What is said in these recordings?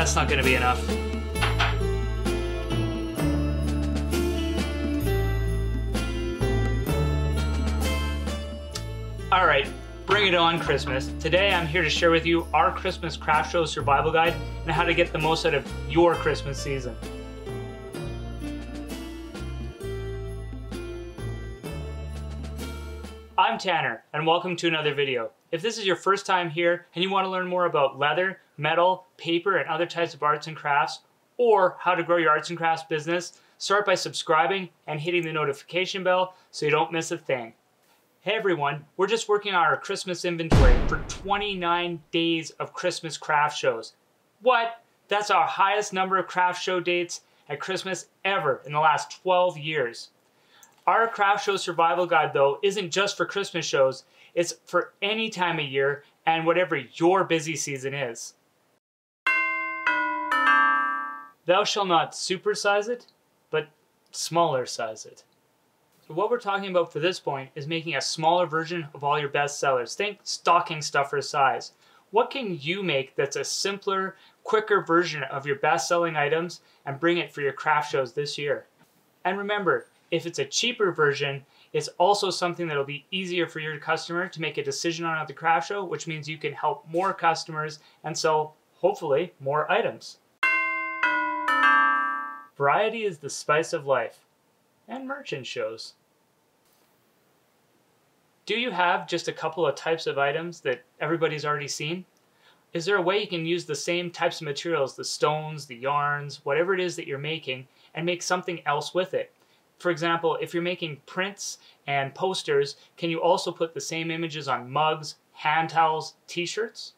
that's not going to be enough. All right, bring it on, Christmas. Today I'm here to share with you our Christmas craft show survival guide and how to get the most out of your Christmas season. I'm Tanner, and welcome to another video. If this is your first time here and you want to learn more about leather, metal, paper, and other types of arts and crafts, or how to grow your arts and crafts business, start by subscribing and hitting the notification bell so you don't miss a thing. Hey everyone, we're just working on our Christmas inventory for 29 days of Christmas craft shows. What? That's our highest number of craft show dates at Christmas ever in the last 12 years. Our craft show survival guide, though, isn't just for Christmas shows. It's for any time of year and whatever your busy season is. Thou shalt not supersize it, but smaller size it. So what we're talking about for this point is making a smaller version of all your best sellers. Think stocking stuffer size. What can you make that's a simpler, quicker version of your best-selling items and bring it for your craft shows this year? And remember, if it's a cheaper version, it's also something that'll be easier for your customer to make a decision on at the craft show, which means you can help more customers and sell, hopefully, more items. Variety is the spice of life. And merchant shows. Do you have just a couple of types of items that everybody's already seen? Is there a way you can use the same types of materials, the stones, the yarns, whatever it is that you're making, and make something else with it? For example, if you're making prints and posters, can you also put the same images on mugs, hand towels, t-shirts?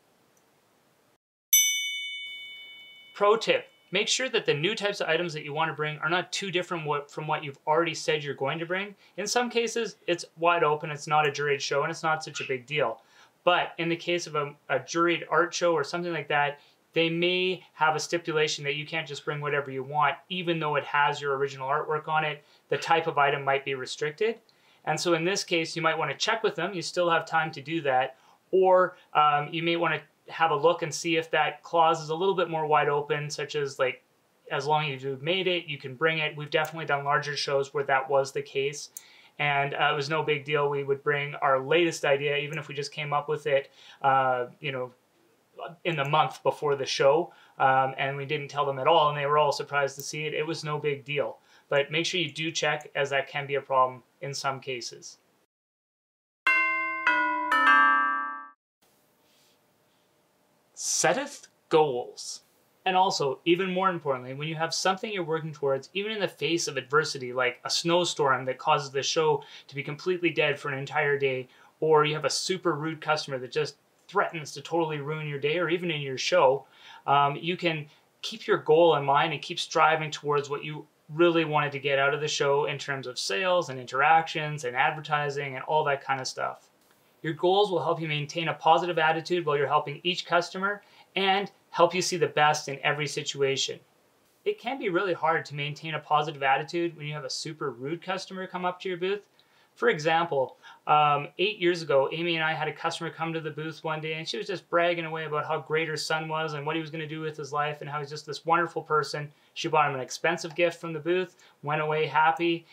Pro tip. Make sure that the new types of items that you want to bring are not too different from what you've already said you're going to bring. In some cases, it's wide open, it's not a juried show, and it's not such a big deal. But in the case of a juried art show or something like that, they may have a stipulation that you can't just bring whatever you want, even though it has your original artwork on it. The type of item might be restricted. And so in this case, you might want to check with them. You still have time to do that. Or you may want to have a look and see if that clause is a little bit more wide open, such as like, as long as you've made it, you can bring it. We've definitely done larger shows where that was the case. And it was no big deal. We would bring our latest idea, even if we just came up with it, you know, in the month before the show, and we didn't tell them at all, and they were all surprised to see it. It was no big deal. But make sure you do check, as that can be a problem in some cases. Setteth Goals. And also, even more importantly, when you have something you're working towards, even in the face of adversity, like a snowstorm that causes the show to be completely dead for an entire day, or you have a super rude customer that just threatens to totally ruin your day or even in your show, you can keep your goal in mind and keep striving towards what you really wanted to get out of the show in terms of sales and interactions and advertising and all that kind of stuff. Your goals will help you maintain a positive attitude while you're helping each customer and help you see the best in every situation. It can be really hard to maintain a positive attitude when you have a super rude customer come up to your booth. For example, 8 years ago, Amy and I had a customer come to the booth one day, and she was just bragging away about how great her son was and what he was going to do with his life and how he's just this wonderful person. She bought him an expensive gift from the booth, went away happy.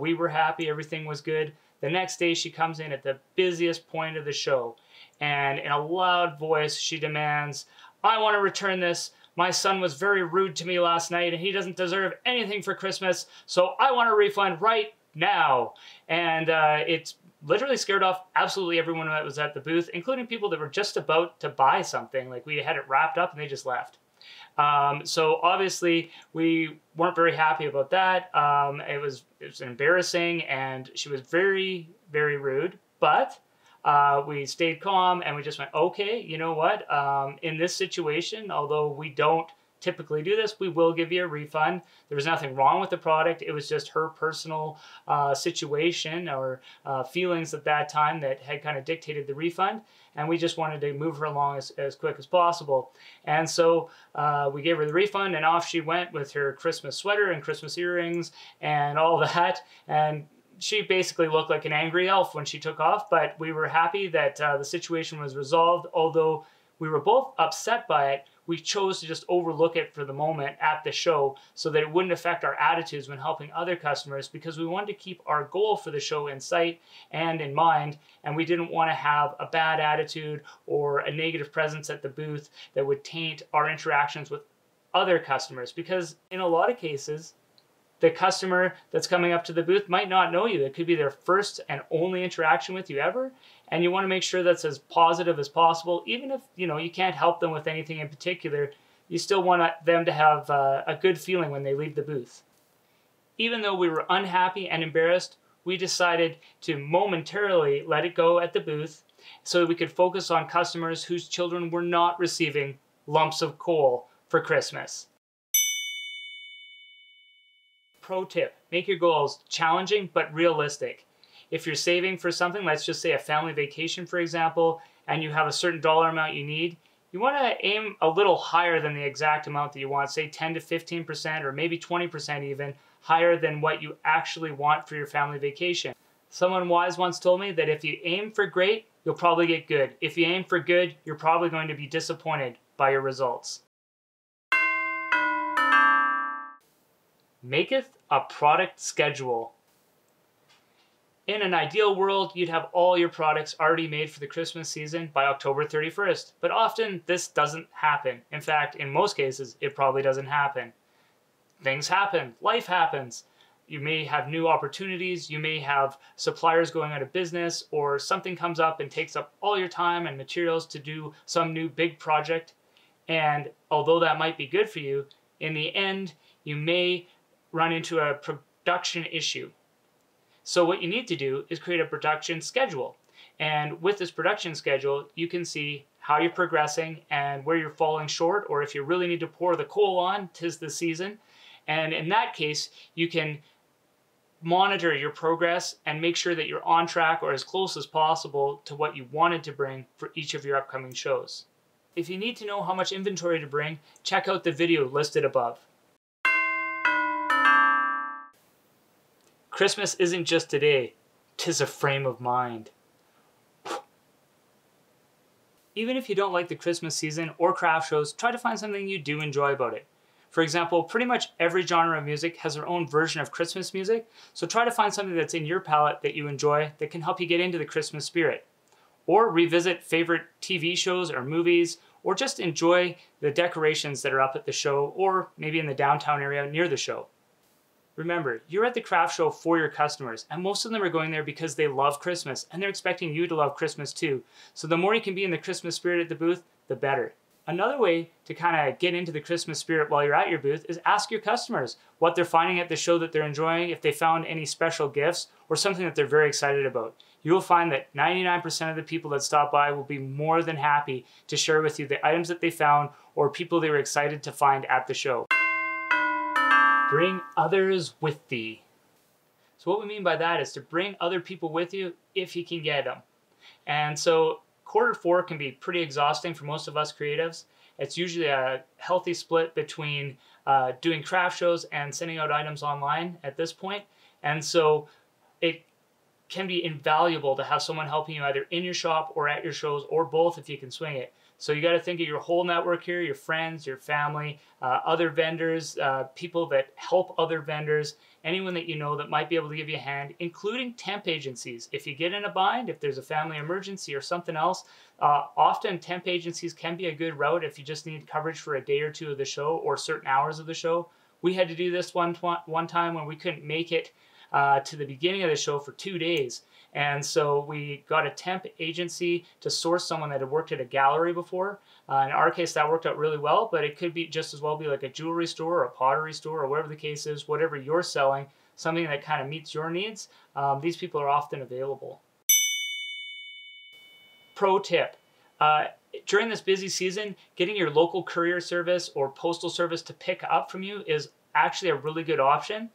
We were happy, everything was good. The next day she comes in at the busiest point of the show, and in a loud voice she demands, "I want to return this. My son was very rude to me last night and he doesn't deserve anything for Christmas, so I want a refund right now." And it literally scared off absolutely everyone that was at the booth, including people that were just about to buy something. Like, we had it wrapped up and they just left. So obviously we weren't very happy about that. It was embarrassing, and she was very, very rude, but we stayed calm and we just went, okay, you know what? In this situation, although we don't typically do this, we will give you a refund. There was nothing wrong with the product. It was just her personal situation or feelings at that time that had kind of dictated the refund. And we just wanted to move her along as quick as possible. And so we gave her the refund, and off she went with her Christmas sweater and Christmas earrings and all that. And she basically looked like an angry elf when she took off, but we were happy that the situation was resolved. Although we were both upset by it, we chose to just overlook it for the moment at the show so that it wouldn't affect our attitudes when helping other customers, because we wanted to keep our goal for the show in sight and in mind, and we didn't want to have a bad attitude or a negative presence at the booth that would taint our interactions with other customers, because in a lot of cases, the customer that's coming up to the booth might not know you. It could be their first and only interaction with you ever, and you want to make sure that's as positive as possible. Even if you can't help them with anything in particular, you still want them to have a good feeling when they leave the booth. Even though we were unhappy and embarrassed, we decided to momentarily let it go at the booth so that we could focus on customers whose children were not receiving lumps of coal for Christmas. Pro tip, make your goals challenging but realistic. If you're saving for something, let's just say a family vacation, for example, and you have a certain dollar amount you need, you want to aim a little higher than the exact amount that you want, say 10 to 15% or maybe 20% even, higher than what you actually want for your family vacation. Someone wise once told me that if you aim for great, you'll probably get good. If you aim for good, you're probably going to be disappointed by your results. Maketh a product schedule. In an ideal world, you'd have all your products already made for the Christmas season by October 31st, but often this doesn't happen. In fact, in most cases, it probably doesn't happen. Things happen, life happens. You may have new opportunities, you may have suppliers going out of business, or something comes up and takes up all your time and materials to do some new big project. And although that might be good for you, in the end, you may run into a production issue. So what you need to do is create a production schedule. And with this production schedule, you can see how you're progressing and where you're falling short, or if you really need to pour the coal on, 'tis the season. And in that case, you can monitor your progress and make sure that you're on track or as close as possible to what you wanted to bring for each of your upcoming shows. If you need to know how much inventory to bring, check out the video listed above. Christmas isn't just today, 'tis a frame of mind. Even if you don't like the Christmas season or craft shows, try to find something you do enjoy about it. For example, pretty much every genre of music has their own version of Christmas music, so try to find something that's in your palette that you enjoy that can help you get into the Christmas spirit. Or revisit favorite TV shows or movies, or just enjoy the decorations that are up at the show, or maybe in the downtown area near the show. Remember, you're at the craft show for your customers, and most of them are going there because they love Christmas, and they're expecting you to love Christmas too. So the more you can be in the Christmas spirit at the booth, the better. Another way to kind of get into the Christmas spirit while you're at your booth is ask your customers what they're finding at the show that they're enjoying, if they found any special gifts, or something that they're very excited about. You will find that 99% of the people that stop by will be more than happy to share with you the items that they found or people they were excited to find at the show. Bring others with thee. So what we mean by that is to bring other people with you if you can get them. And so Q4 can be pretty exhausting for most of us creatives. It's usually a healthy split between doing craft shows and sending out items online at this point. And so it can be invaluable to have someone helping you either in your shop or at your shows, or both if you can swing it. So you got to think of your whole network here, your friends, your family, other vendors, people that help other vendors, anyone that you know that might be able to give you a hand, including temp agencies. If you get in a bind, if there's a family emergency or something else, often temp agencies can be a good route if you just need coverage for a day or two of the show or certain hours of the show. We had to do this one time when we couldn't make it to the beginning of the show for 2 days. And so we got a temp agency to source someone that had worked at a gallery before. In our case, that worked out really well, but it could be just as well be like a jewelry store or a pottery store or whatever the case is, whatever you're selling, something that kind of meets your needs. These people are often available. Pro tip. During this busy season, getting your local courier service or postal service to pick up from you is actually a really good option.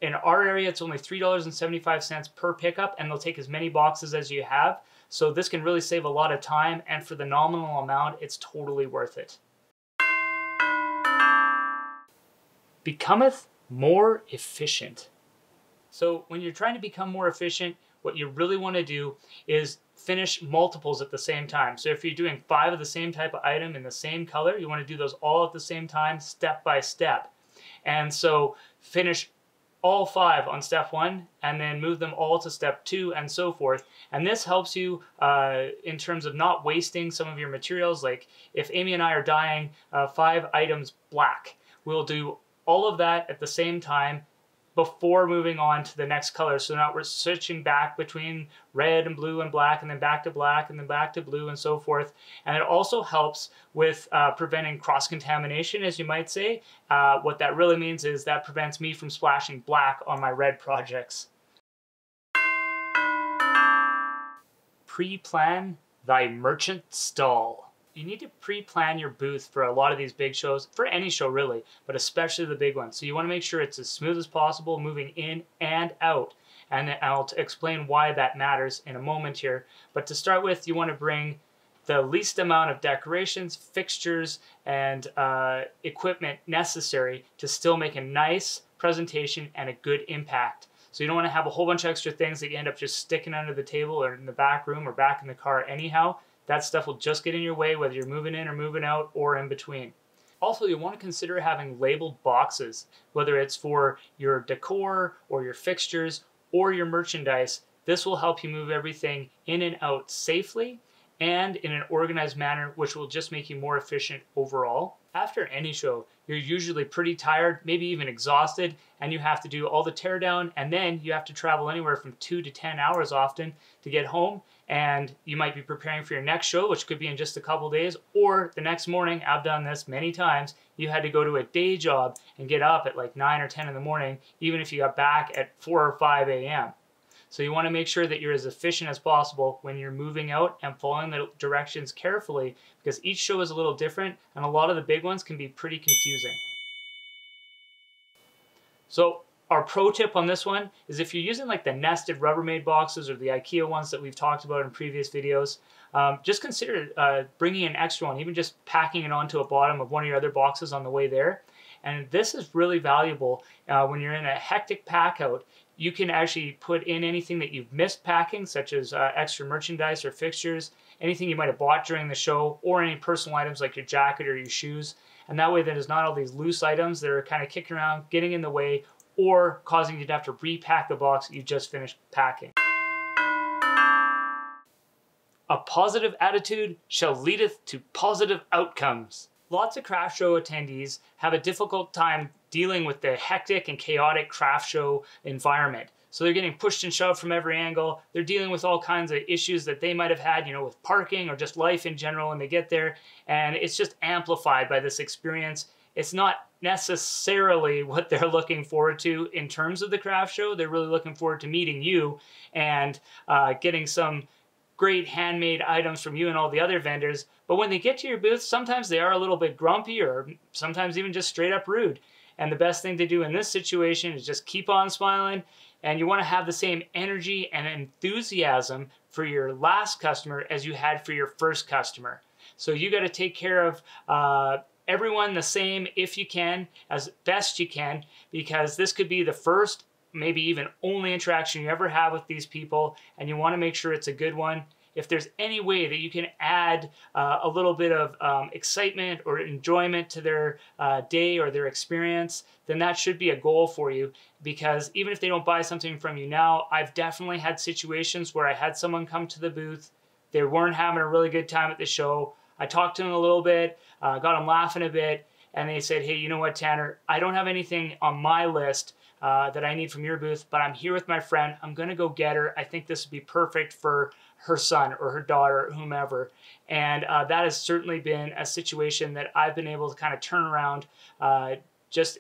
In our area, it's only $3.75 per pickup, and they'll take as many boxes as you have. So this can really save a lot of time, and for the nominal amount, it's totally worth it. Becometh more efficient. So when you're trying to become more efficient, what you really want to do is finish multiples at the same time. So if you're doing 5 of the same type of item in the same color, you want to do those all at the same time, step by step. And so finish all 5 on step 1 and then move them all to step 2 and so forth. And this helps you in terms of not wasting some of your materials. Like if Amy and I are dyeing 5 items black, we'll do all of that at the same time before moving on to the next color. So now we're switching back between red and blue and black, and then back to black, and then back to blue, and so forth. And it also helps with preventing cross-contamination, as you might say. What that really means is that prevents me from splashing black on my red projects. Pre-plan thy merchant stall. You need to pre-plan your booth for a lot of these big shows, for any show really, but especially the big ones. So you want to make sure it's as smooth as possible moving in and out. And I'll explain why that matters in a moment here. But to start with, you want to bring the least amount of decorations, fixtures, and equipment necessary to still make a nice presentation and a good impact. So you don't want to have a whole bunch of extra things that you end up just sticking under the table or in the back room or back in the car anyhow. That stuff will just get in your way whether you're moving in or moving out or in between. Also, you'll want to consider having labeled boxes, whether it's for your decor or your fixtures or your merchandise. This will help you move everything in and out safely and in an organized manner, which will just make you more efficient overall. After any show, you're usually pretty tired, maybe even exhausted, and you have to do all the teardown, and then you have to travel anywhere from 2 to 10 hours often to get home, and you might be preparing for your next show, which could be in just a couple days, or the next morning. I've done this many times. You had to go to a day job and get up at like 9 or 10 in the morning, even if you got back at 4 or 5 a.m. So you want to make sure that you're as efficient as possible when you're moving out and following the directions carefully, because each show is a little different and a lot of the big ones can be pretty confusing. So our pro tip on this one is if you're using like the nested Rubbermaid boxes or the IKEA ones that we've talked about in previous videos, just consider bringing an extra one, even just packing it onto a bottom of one of your other boxes on the way there. And this is really valuable when you're in a hectic pack out. You can actually put in anything that you've missed packing, such as extra merchandise or fixtures, anything you might have bought during the show, or any personal items like your jacket or your shoes. And that way there's not all these loose items that are kind of kicking around, getting in the way, or causing you to have to repack the box that you just finished packing. A positive attitude shall leadeth to positive outcomes. Lots of craft show attendees have a difficult time dealing with the hectic and chaotic craft show environment. So they're getting pushed and shoved from every angle. They're dealing with all kinds of issues that they might have had, you know, with parking or just life in general when they get there. And it's just amplified by this experience. It's not necessarily what they're looking forward to in terms of the craft show. They're really looking forward to meeting you and getting some great handmade items from you and all the other vendors. But when they get to your booth, sometimes they are a little bit grumpy or sometimes even just straight up rude. And the best thing to do in this situation is just keep on smiling, and you want to have the same energy and enthusiasm for your last customer as you had for your first customer. So you got to take care of everyone the same if you can, as best you can, because this could be the first, maybe even only interaction you ever have with these people, and you want to make sure it's a good one. If there's any way that you can add a little bit of excitement or enjoyment to their day or their experience, then that should be a goal for you. Because even if they don't buy something from you now, I've definitely had situations where I had someone come to the booth, they weren't having a really good time at the show. I talked to them a little bit, got them laughing a bit, and they said, hey, you know what, Tanner, I don't have anything on my list that I need from your booth, but I'm here with my friend. I'm going to go get her. I think this would be perfect for her son or her daughter or whomever. And that has certainly been a situation that I've been able to kind of turn around just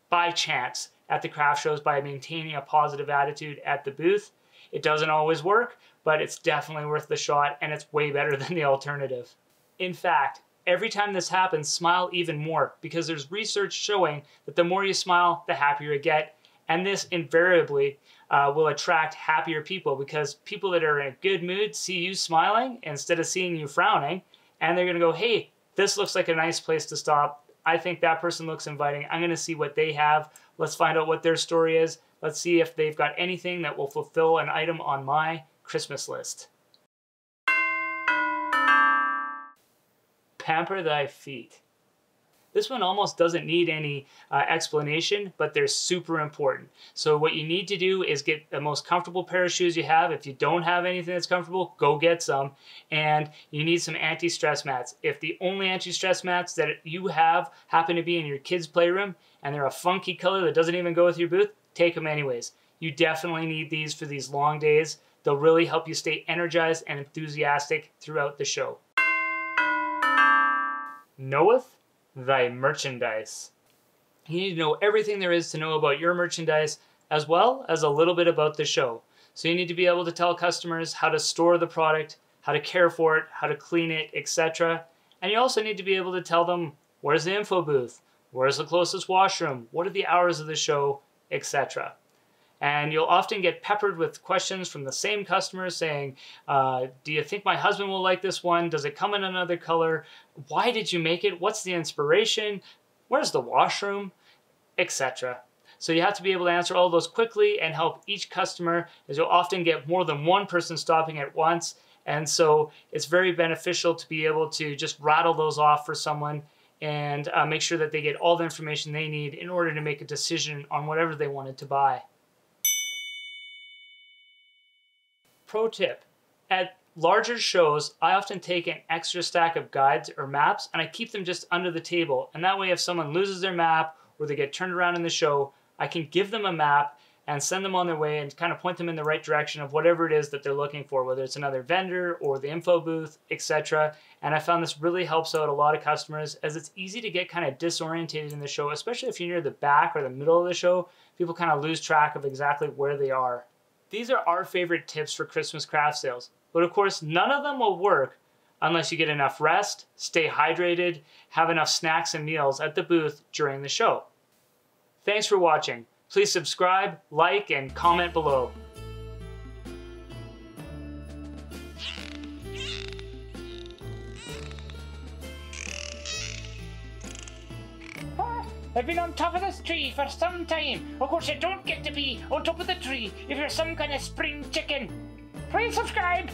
by chance at the craft shows by maintaining a positive attitude at the booth. It doesn't always work, but it's definitely worth the shot, and it's way better than the alternative. In fact, every time this happens, smile even more, because there's research showing that the more you smile, the happier you get. And this invariably will attract happier people, because people that are in a good mood see you smiling instead of seeing you frowning. And they're going to go, hey, this looks like a nice place to stop. I think that person looks inviting. I'm going to see what they have. Let's find out what their story is. Let's see if they've got anything that will fulfill an item on my Christmas list. Pamper Thy Feet. This one almost doesn't need any explanation, but they're super important. So what you need to do is get the most comfortable pair of shoes you have. If you don't have anything that's comfortable, go get some. And you need some anti-stress mats. If the only anti-stress mats that you have happen to be in your kids' playroom and they're a funky color that doesn't even go with your booth, take them anyways. You definitely need these for these long days. They'll really help you stay energized and enthusiastic throughout the show. Knoweth thy merchandise. You need to know everything there is to know about your merchandise, as well as a little bit about the show. So you need to be able to tell customers how to store the product, how to care for it, how to clean it, etc. And you also need to be able to tell them where's the info booth, where's the closest washroom, what are the hours of the show, etc. And you'll often get peppered with questions from the same customers saying, do you think my husband will like this one? Does it come in another color? Why did you make it? What's the inspiration? Where's the washroom? Etc. So you have to be able to answer all those quickly and help each customer, as you'll often get more than one person stopping at once. And so it's very beneficial to be able to just rattle those off for someone and make sure that they get all the information they need in order to make a decision on whatever they wanted to buy. Pro tip, at larger shows, I often take an extra stack of guides or maps and I keep them just under the table. And that way if someone loses their map or they get turned around in the show, I can give them a map and send them on their way and kind of point them in the right direction of whatever it is that they're looking for, whether it's another vendor or the info booth, etc. And I found this really helps out a lot of customers, as it's easy to get kind of disorientated in the show, especially if you're near the back or the middle of the show. People kind of lose track of exactly where they are. These are our favorite tips for Christmas craft sales, but of course none of them will work unless you get enough rest, stay hydrated, have enough snacks and meals at the booth during the show. Thanks for watching. Please subscribe, like, and comment below. I've been on top of this tree for some time. Of course, you don't get to be on top of the tree if you're some kind of spring chicken. Please subscribe.